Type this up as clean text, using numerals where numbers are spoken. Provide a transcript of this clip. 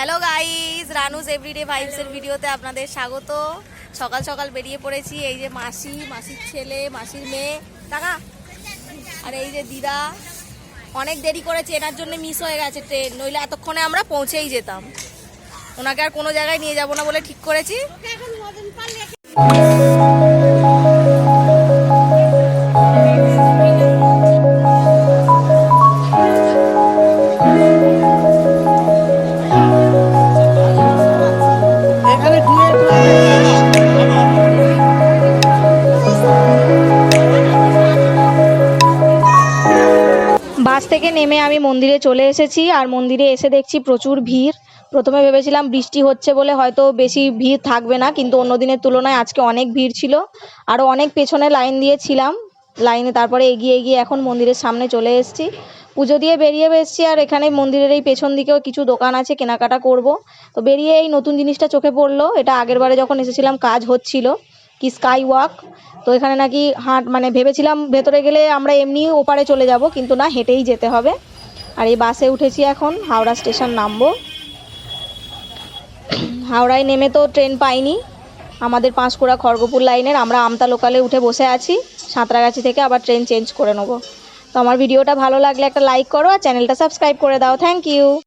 Hello guys, Ranu's everyday ভাইবসের ভিডিওতে আপনাদের স্বাগত। সকাল সকাল বেরিয়ে পড়েছি। এই যে মাসি, মাসির ছেলে, মাসির মেয়ে টাকা, আর এই যে দিদা। অনেক দেরি করেছে, এনার জন্য মিস হয়ে গেছে ট্রেন, নইলে এতক্ষণে আমরা পৌঁছেই যেতাম। ওনাকে আর কোনো জায়গায় নিয়ে যাব না বলে ঠিক করেছি। বাস থেকে নেমে আমি মন্দিরে চলে এসেছি, আর মন্দিরে এসে দেখছি প্রচুর ভিড়। প্রথমে ভেবেছিলাম বৃষ্টি হচ্ছে বলে হয়তো বেশি ভিড় থাকবে না, কিন্তু অন্য দিনের তুলনায় আজকে অনেক ভিড় ছিল। আরও অনেক পেছনে লাইন দিয়েছিলাম, লাইনে তারপরে এগিয়ে এগিয়ে এখন মন্দিরের সামনে চলে এসেছি। পুজো দিয়ে বেরিয়ে এসেছি, আর এখানে মন্দিরের এই পেছন দিকেও কিছু দোকান আছে, কেনাকাটা করব। তো বেরিয়ে এই নতুন জিনিসটা চোখে পড়লো। এটা আগের বারে যখন এসেছিলাম কাজ হচ্ছিল, কি স্কাই ওয়াক। তো এখানে নাকি মানে ভেবেছিলাম ভেতরে গেলে আমরা এমনি ওপারে চলে যাব, কিন্তু না, হেঁটেই যেতে হবে। আর এই বাসে উঠেছি, এখন হাওড়া স্টেশন নামবো। হাওড়ায় নেমে তো ট্রেন পাইনি, আমাদের পাঁশকুড়া খড়গপুর লাইনের। আমরা আমতা লোকালে উঠে বসে আছি, সাঁতরাগাছি থেকে আবার ট্রেন চেঞ্জ করে নেবো। তো আমার ভিডিওটা ভালো লাগলে একটা লাইক করো, আর চ্যানেলটা সাবস্ক্রাইব করে দাও। Thank you.